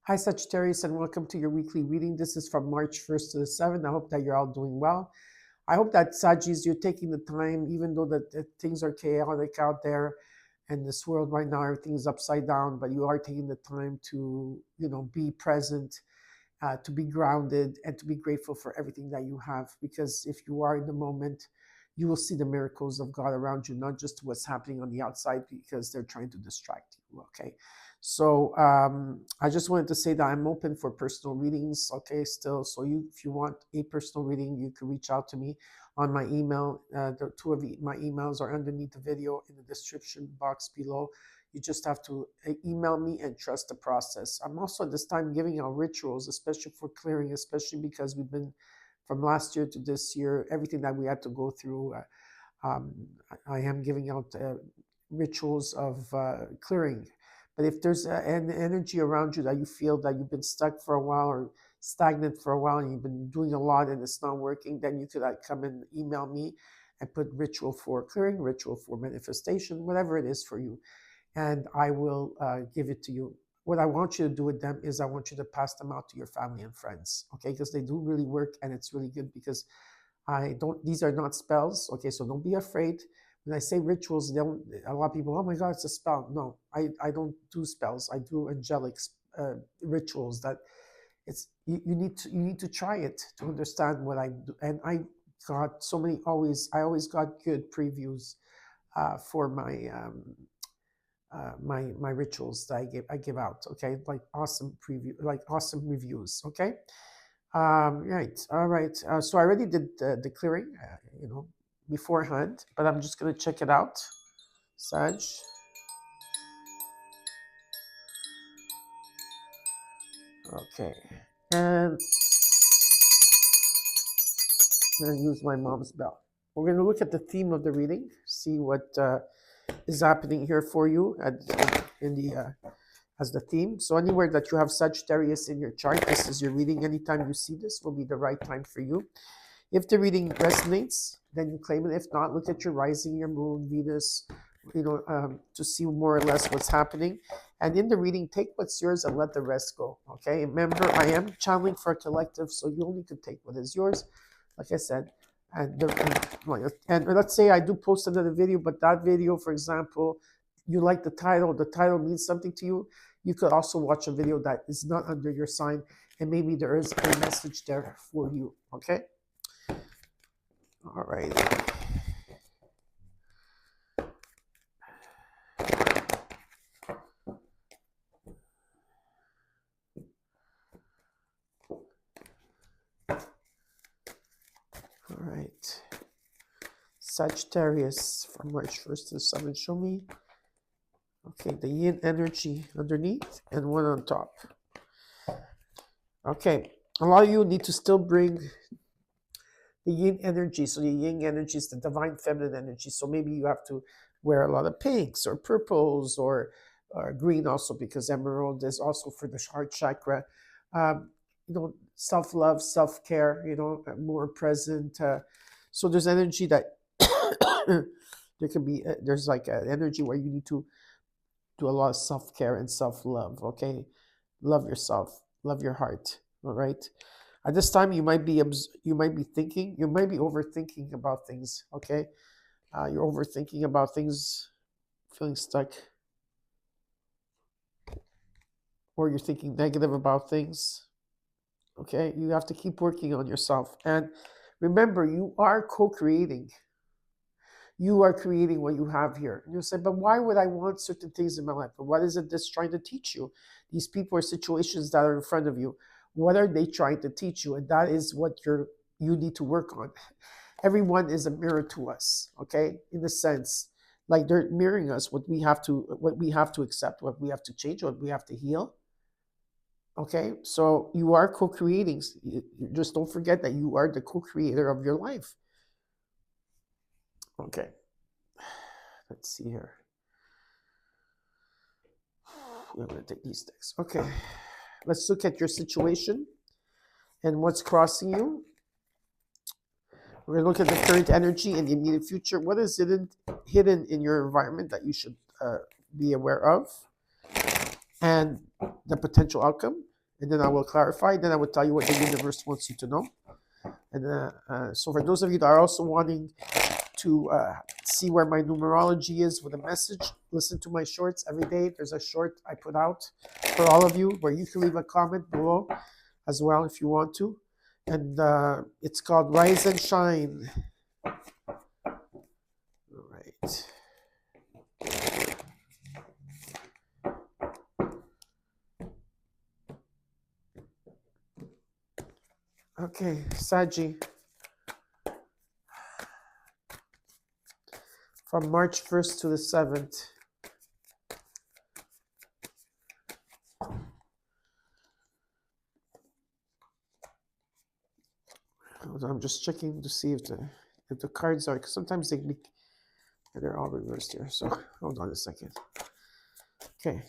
Hi, Sagittarius, and welcome to your weekly reading. This is from March 1st to the 7th. I hope that you're all doing well. I hope that, Sagis, you're taking the time, even though that things are chaotic out there and this world right now, everything is upside down, but you are taking the time to, be present, to be grounded, and to be grateful for everything that you have. Because if you are in the moment, you will see the miracles of God around you, not just what's happening on the outside because they're trying to distract you. Okay. So I just wanted to say that I'm open for personal readings. Okay, still. So if you want a personal reading, you can reach out to me on my email. The two of my emails are underneath the video in the description box below. You just have to email me and trust the process. I'm also at this time giving out rituals, especially for clearing, especially because we've been from last year to this year, everything that we had to go through. Um, I am giving out rituals of clearing. But if there's an energy around you that you feel that you've been stuck for a while or stagnant for a while and you've been doing a lot and it's not working, then you could come and email me and put ritual for clearing, ritual for manifestation, whatever it is for you. And I will give it to you. What I want you to do with them is I want you to pass them out to your family and friends, okay? Because they do really work and it's really good because these are not spells, okay? So don't be afraid. When I say rituals, a lot of people, oh my God, it's a spell. No, I don't do spells. I do angelic rituals that you need to try it to understand what I do. And I got I always got good previews for my rituals that I give out. Okay, like awesome preview, like awesome reviews. Okay, right, all right. So I already did the clearing, beforehand, but I'm just gonna check it out. Sag. Okay, and I'm gonna use my mom's bell. We're gonna look at the theme of the reading, see what is happening here for you in the as the theme. So anywhere that you have Sagittarius in your chart, this is your reading. Anytime you see this will be the right time for you. If the reading resonates, then you claim it. If not, look at your rising, your moon, Venus, to see more or less what's happening. And in the reading, take what's yours and let the rest go. Okay. Remember, I am channeling for a collective, so you only can take what is yours. Like I said, and let's say I do post another video, but that video, for example, you like the title means something to you. You could also watch a video that is not under your sign, and maybe there is a message there for you. Okay. All right. All right. Sagittarius from March 1st to the 7th. Show me. Okay, the yin energy underneath and one on top. Okay, a lot of you need to still bring the yin energy. So the yin energy is the divine feminine energy. So maybe you have to wear a lot of pinks or purples or green also, because emerald is also for the heart chakra. Self-love, self-care, more present. So there's energy that there can be, there's like an energy where you need to do a lot of self-care and self-love. Okay, love yourself, love your heart. All right. At this time, you might be thinking, you might be overthinking about things. Okay, you're overthinking about things, feeling stuck, or you're thinking negative about things. Okay, you have to keep working on yourself, and remember, you are co-creating. You are creating what you have here. And you'll say, but why would I want certain things in my life? But what is it that's trying to teach you? These people or situations that are in front of you, what are they trying to teach you? And that is what you need to work on. Everyone is a mirror to us, okay? In a sense, like they're mirroring us what we have to accept, what we have to change, what we have to heal. Okay, so you are co-creating. Just don't forget that you are the co-creator of your life. Okay, let's see here. I'm going to take these sticks. Okay, let's look at your situation and what's crossing you. We're going to look at the current energy and the immediate future. What is hidden in your environment that you should be aware of? And the potential outcome. and then I will clarify. Then I will tell you what the universe wants you to know. And so for those of you that are also wanting to see where my numerology is with a message, listen to my shorts every day. There's a short I put out for all of you where you can leave a comment below as well if you want to. And it's called Rise and Shine. All right. Okay, Saggy. From March 1st to the 7th. I'm just checking to see if the cards are, because sometimes they're all reversed here. So hold on a second. Okay.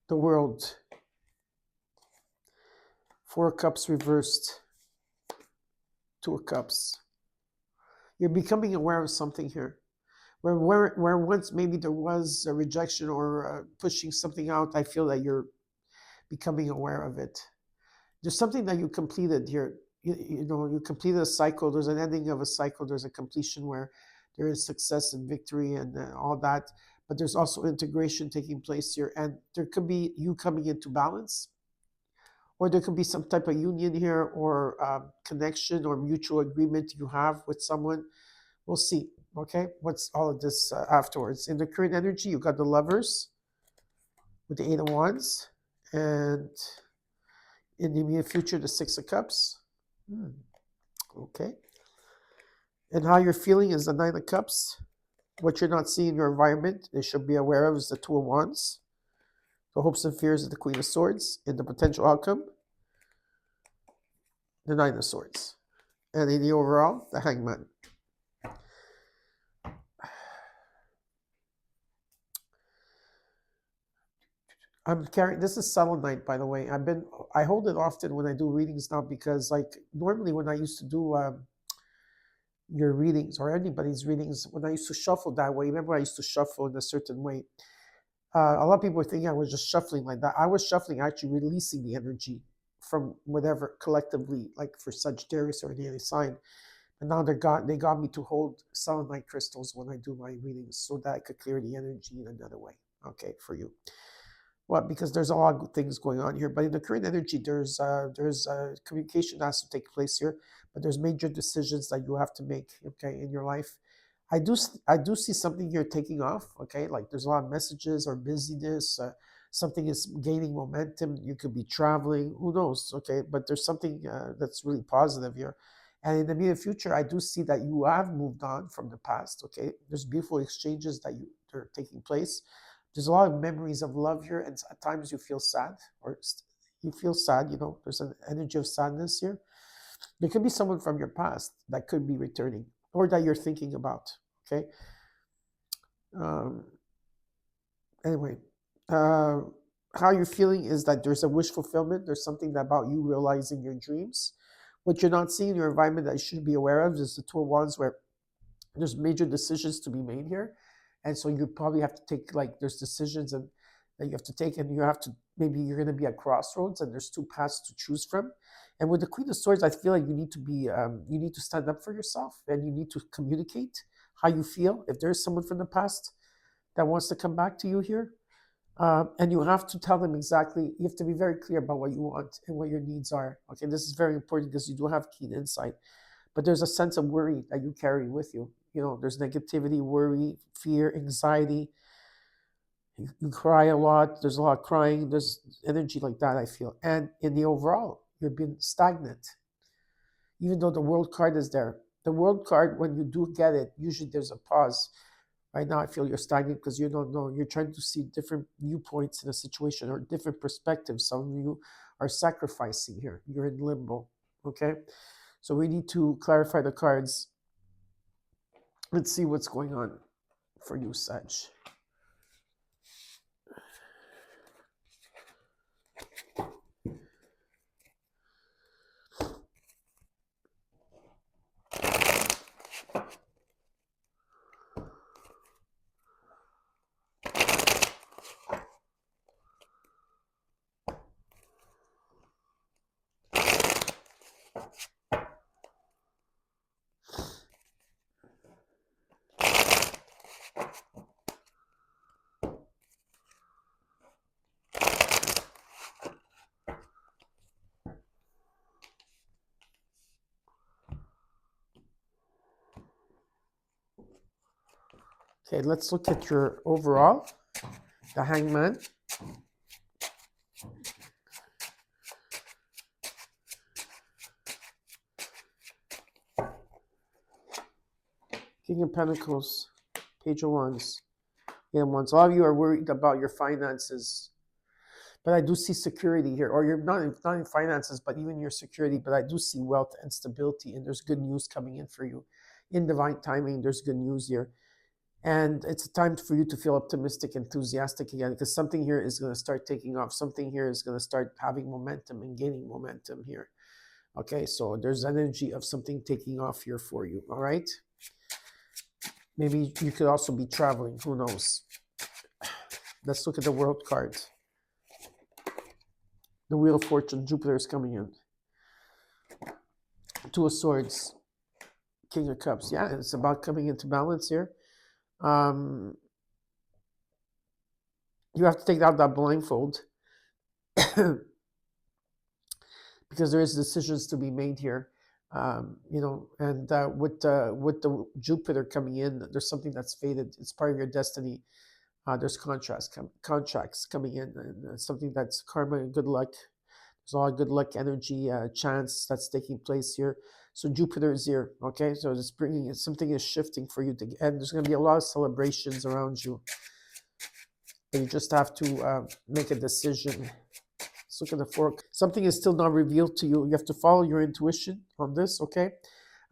The World. 4 cups reversed. 2 of cups. You're becoming aware of something here. Where once maybe there was a rejection or pushing something out, I feel that you're becoming aware of it. There's something that you completed here. You completed a cycle. There's an ending of a cycle. There's a completion where there is success and victory and all that. But there's also integration taking place here. And there could be you coming into balance. Or there could be some type of union here or connection or mutual agreement you have with someone. We'll see. Okay, what's all of this afterwards? In the current energy, you got the Lovers with the 8 of Wands. And in the immediate future, the 6 of Cups. Okay. And how you're feeling is the 9 of Cups. What you're not seeing in your environment, they should be aware of is the 2 of Wands. The hopes and fears is the Queen of Swords. And the potential outcome, the 9 of Swords. And in the overall, the Hangman. I'm carrying, this is selenite, by the way. I hold it often when I do readings now because like normally when I used to do your readings or anybody's readings, when I used to shuffle that way, remember I used to shuffle in a certain way. A lot of people think I was just shuffling like that. I was shuffling, actually releasing the energy from whatever collectively, like for Sagittarius or any other sign. And now they got me to hold selenite crystals when I do my readings so that I could clear the energy in another way. Okay, for you. Well, because there's a lot of things going on here, but in the current energy, there's communication that has to take place here, but there's major decisions that you have to make, okay, in your life. I do see something here taking off, okay, like there's a lot of messages or busyness, something is gaining momentum. You could be traveling, who knows, okay, but there's something that's really positive here. And in the near future, I do see that you have moved on from the past, okay. There's beautiful exchanges that are taking place. There's a lot of memories of love here, and at times you feel sad, or you feel sad, there's an energy of sadness here. There could be someone from your past that could be returning, or that you're thinking about, okay? Anyway, how you're feeling is that there's a wish fulfillment. There's something about you realizing your dreams. What you're not seeing in your environment that you should be aware of is the 2 of Wands where there's major decisions to be made here. And so you probably have to take, like, there's decisions that you have to take, and you have to, maybe you're going to be at crossroads, and there's 2 paths to choose from. And with the Queen of Swords, I feel like you need to be, you need to stand up for yourself, and you need to communicate how you feel. If there's someone from the past that wants to come back to you here, and you have to tell them exactly, you have to be very clear about what you want and what your needs are. Okay, this is very important because you do have keen insight. But there's a sense of worry that you carry with you. There's negativity, worry, fear, anxiety. You cry a lot. There's a lot of crying. There's energy like that, I feel. And in the overall, you've been stagnant. Even though the World card is there. The World card, when you do get it, usually there's a pause. Right now, I feel you're stagnant because you don't know. You're trying to see different viewpoints in a situation or different perspectives. Some of you are sacrificing here. You're in limbo, okay? So we need to clarify the cards. Let's see what's going on for you, Sag. Okay, let's look at your overall. The Hangman. King of Pentacles. Page of Wands. Yeah, Wands. A lot of you are worried about your finances. But I do see security here. Or you're not in finances, but even your security. But I do see wealth and stability. And there's good news coming in for you. In divine timing, there's good news here. And it's a time for you to feel optimistic, enthusiastic again, because something here is going to start taking off. Something here is going to start having momentum and gaining momentum here. Okay, so there's energy of something taking off here for you, all right? Maybe you could also be traveling, who knows? Let's look at the World card. The Wheel of Fortune, Jupiter is coming in. Two of Swords, King of Cups. Yeah, it's about coming into balance here. You have to take out that blindfold because there is decisions to be made here. You know, and with the Jupiter coming in, there's something that's fated. It's part of your destiny. There's contracts coming in, and something that's karma and good luck. There's a lot of good luck, energy, chance that's taking place here. So Jupiter is here, okay? So it's bringing, something is shifting for you, and there's going to be a lot of celebrations around you. But you just have to make a decision. Let's look at the fork. Something is still not revealed to you. You have to follow your intuition on this, okay?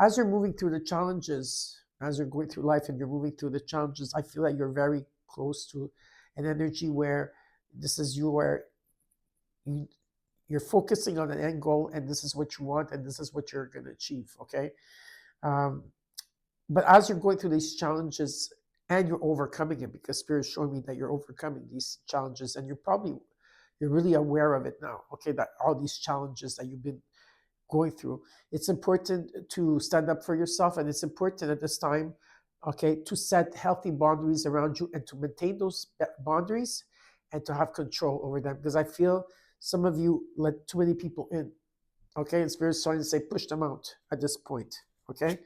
As you're moving through the challenges, as you're going through life and you're moving through the challenges, I feel like you're very close to an energy where this is you, where you're focusing on an end goal, and this is what you want, and this is what you're going to achieve, okay? But as you're going through these challenges and you're overcoming it, because Spirit's showing me that you're overcoming these challenges, and you're really aware of it now, okay? That all these challenges that you've been going through, it's important to stand up for yourself, and it's important at this time, okay, to set healthy boundaries around you and to maintain those boundaries and to have control over them, because I feel some of you let too many people in, okay? And Spirit's trying to say, push them out at this point, okay?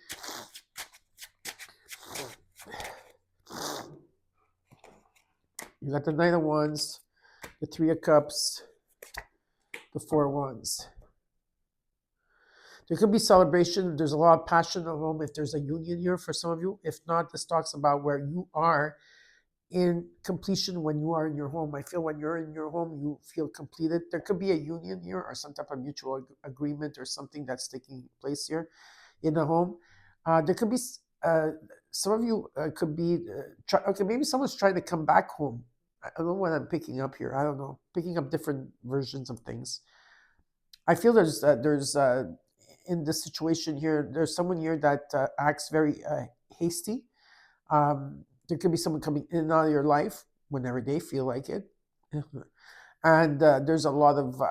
You got the Knight of Wands, the Three of Cups, the Four of Wands. There could be celebration. There's a lot of passion at home if there's a union here for some of you. If not, this talks about where you are in completion when you are in your home. I feel when you're in your home, you feel completed. There could be a union here or some type of mutual agreement or something that's taking place here in the home. There could be, some of you could be, okay, maybe someone's trying to come back home. I don't know what I'm picking up here. I don't know. Picking up different versions of things. I feel there's in this situation here, there's someone here that acts very hasty. There could be someone coming in and out of your life whenever they feel like it. And there's a lot of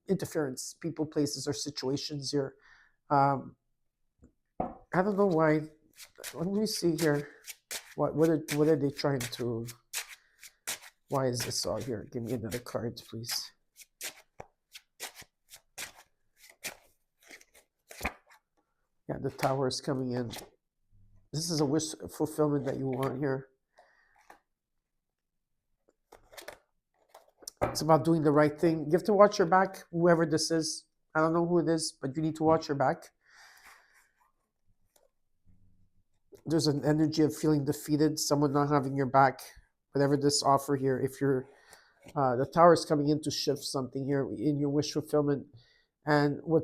interference, people, places, or situations here. I don't know why. Let me see here. What are they trying to... Why is this all here? Give me another card, please. Yeah, the Tower is coming in. This is a wish fulfillment that you want here. It's about doing the right thing. You have to watch your back, whoever this is. I don't know who it is, but you need to watch your back. There's an energy of feeling defeated, someone not having your back. Whatever this offer here, if you're, the Tower is coming in to shift something here in your wish fulfillment. And what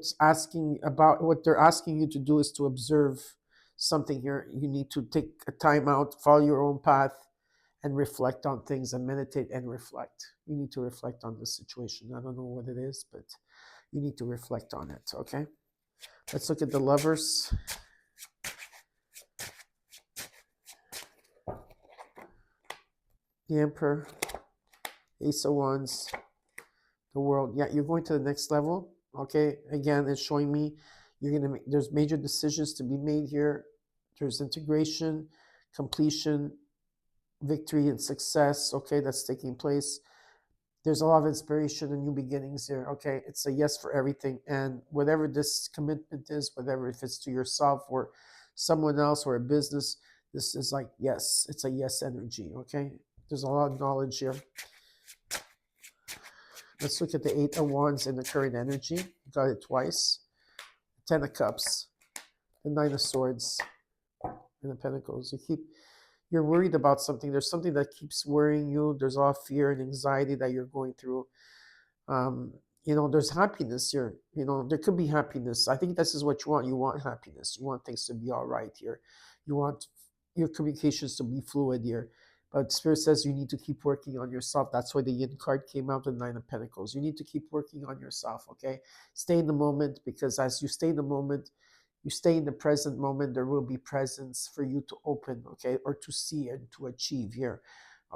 they're asking you to do is to observe something here. You need to take a time out, follow your own path, and reflect on things and meditate and reflect. You need to reflect on this situation. I don't know what it is, but you need to reflect on it, okay? Let's look at the Lovers. The Emperor, Ace of Wands, the World. Yeah, you're going to the next level. Okay, again, it's showing me there's major decisions to be made here. There's integration, completion, victory, and success. Okay, that's taking place. There's a lot of inspiration and new beginnings here. Okay, it's a yes for everything. And whatever this commitment is, whatever, if it's to yourself or someone else or a business, This is like yes, it's a yes energy, okay? There's a lot of knowledge here. Let's look at the Eight of Wands in the current energy. You got it twice. Ten of Cups, the Nine of Swords, and the Pentacles. You're worried about something. There's something that keeps worrying you. There's a lot of fear and anxiety that you're going through. Um, there's happiness here. There could be happiness. I think this is what you want. You want happiness. You want things to be all right here. You want your communications to be fluid here. But Spirit says you need to keep working on yourself. That's why the Yin card came out, the Nine of Pentacles. You need to keep working on yourself, okay? Stay in the moment, because as you stay in the moment, you stay in the present moment, there will be presence for you to open, okay, or to see and to achieve here,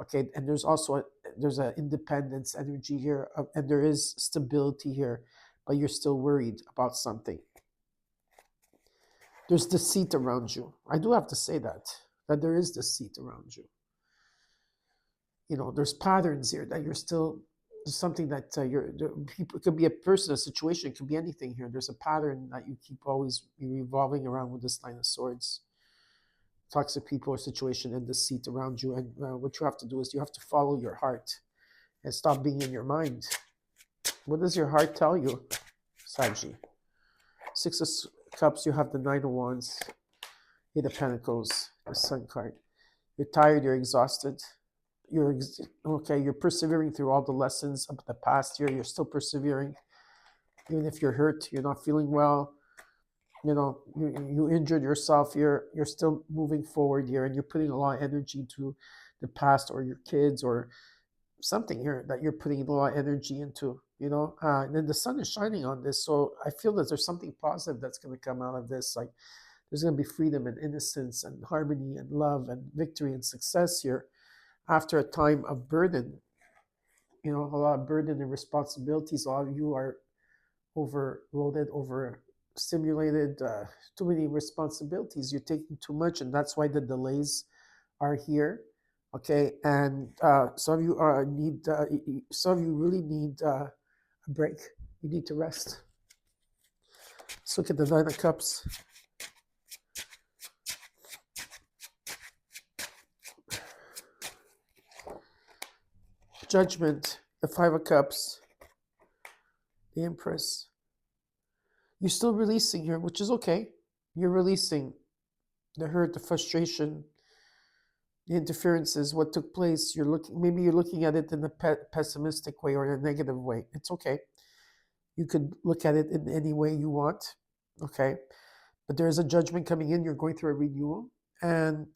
okay? And there's also there's an independence energy here, and there is stability here, but you're still worried about something. There's deceit around you. I do have to say that there is deceit around you. There's patterns here that you're still, there's something that people, it could be a person, a situation, it could be anything here. There's a pattern that you keep always revolving around with this Nine of Swords. Toxic people or situation and deceit around you. And what you have to do is you have to follow your heart and stop being in your mind. What does your heart tell you, Saggy? Six of Cups, you have the Nine of Wands, Eight of Pentacles, the Sun card. You're tired, you're exhausted. You're persevering through all the lessons of the past year. You're still persevering. Even if you're hurt, you're not feeling well, you injured yourself, you're still moving forward here, and you're putting a lot of energy to the past or your kids or something here that you're putting a lot of energy into, and then the sun is shining on this. So I feel that there's something positive that's going to come out of this. Like there's going to be freedom and innocence and harmony and love and victory and success here after a time of burden. A lot of burden and responsibilities. A lot of you are overloaded, overstimulated, too many responsibilities. You're taking too much, and that's why the delays are here. Okay, and some of you some of you really need a break. You need to rest. Let's look at the Nine of Cups. Judgment, the Five of Cups, the Empress. You're still releasing here, which is okay. You're releasing the hurt, the frustration, the interferences, what took place. Maybe you're looking at it in a pessimistic way or in a negative way. It's okay. You could look at it in any way you want, okay? But there is a judgment coming in. You're going through a renewal, and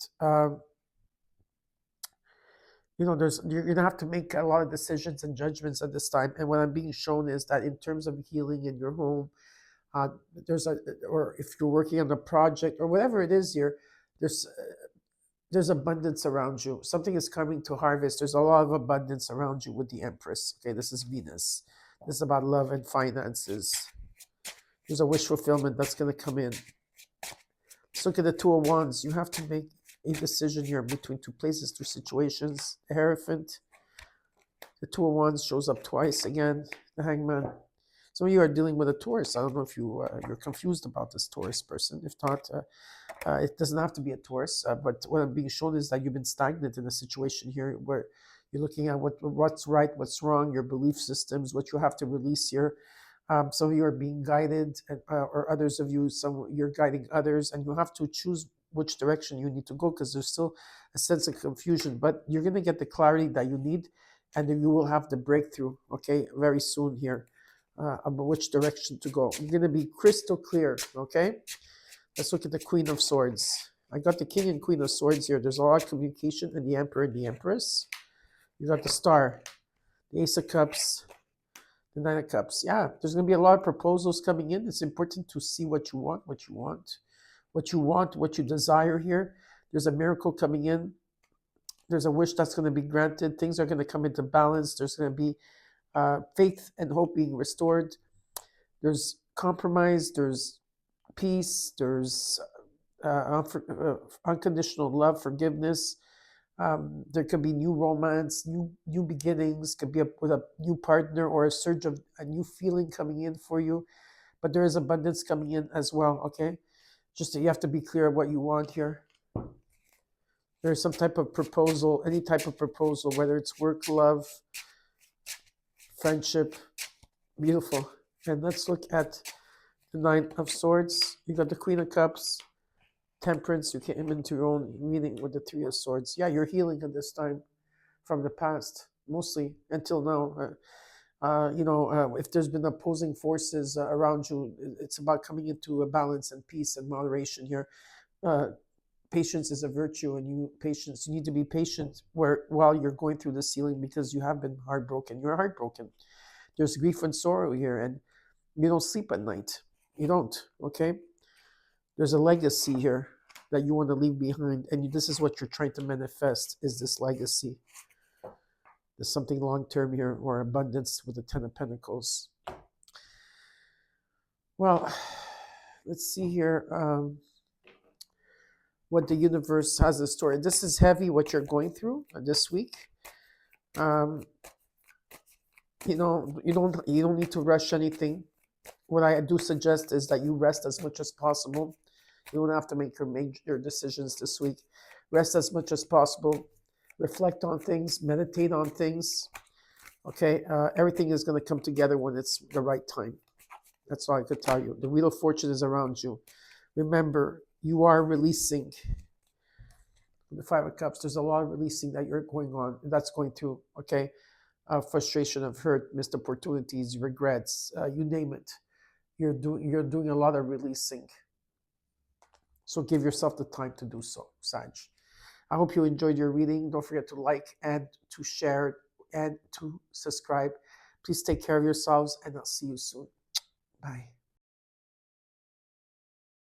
you're gonna have to make a lot of decisions and judgments at this time. And what I'm being shown is that in terms of healing in your home, or if you're working on a project or whatever it is here, there's abundance around you. Something is coming to harvest. There's a lot of abundance around you with the Empress. Okay, this is Venus. This is about love and finances. There's a wish fulfillment that's going to come in. Let's look at the Two of Wands. You have to make a decision here between two places, two situations. The Hierophant. The Two of Wands shows up twice again. The Hangman. Some of you are dealing with a Taurus. I don't know if you're confused about this Taurus person. If not, it doesn't have to be a Taurus. But what I'm being shown is that you've been stagnant in a situation here where you're looking at what's right, what's wrong, your belief systems, what you have to release here. Some of you are being guided, or others of you, you're guiding others, and you have to choose which direction you need to go, because there's still a sense of confusion. But you're going to get the clarity that you need, and then you will have the breakthrough, okay, very soon here, about which direction to go. You're going to be crystal clear, okay? Let's look at the Queen of Swords. I got the King and Queen of Swords here. There's a lot of communication, and the Emperor and the Empress. You got the Star, the Ace of Cups, the Nine of Cups. Yeah, there's going to be a lot of proposals coming in. It's important to see what you want, what you desire here. There's a miracle coming in. There's a wish that's going to be granted. Things are going to come into balance. There's going to be faith and hope being restored. There's compromise. There's peace. There's unconditional love, forgiveness. There could be new romance, new beginnings. Could be with a new partner or a surge of a new feeling coming in for you. But there is abundance coming in as well. Okay, just you have to be clear what you want here. There's some type of proposal, any type of proposal, whether it's work, love, friendship. Beautiful. And let's look at the Nine of Swords. You got the Queen of Cups, Temperance. You came into your own reading with the Three of Swords. Yeah, you're healing at this time from the past, mostly until now. If there's been opposing forces around you, it's about coming into a balance and peace and moderation here. Patience is a virtue, and you need to be patient while you're going through this healing, because you have been heartbroken. You're heartbroken. There's grief and sorrow here, and you don't sleep at night. You don't, okay? There's a legacy here that you want to leave behind, and this is what you're trying to manifest, is this legacy. There's something long-term here, or abundance with the Ten of Pentacles. Well, let's see here what the universe has in store. This is heavy, what you're going through this week. You don't need to rush anything. What I do suggest is that you rest as much as possible. You don't have to make your major decisions this week. Rest as much as possible. Reflect on things. Meditate on things. Okay, everything is going to come together when it's the right time. That's all I could tell you. The Wheel of Fortune is around you. Remember, you are releasing. The Five of Cups, there's a lot of releasing that you're that's going through, okay? Frustration of hurt, missed opportunities, regrets, you name it. You're doing a lot of releasing. So give yourself the time to do so, Sag. I hope you enjoyed your reading. Don't forget to like and to share and to subscribe. Please take care of yourselves, and I'll see you soon. Bye.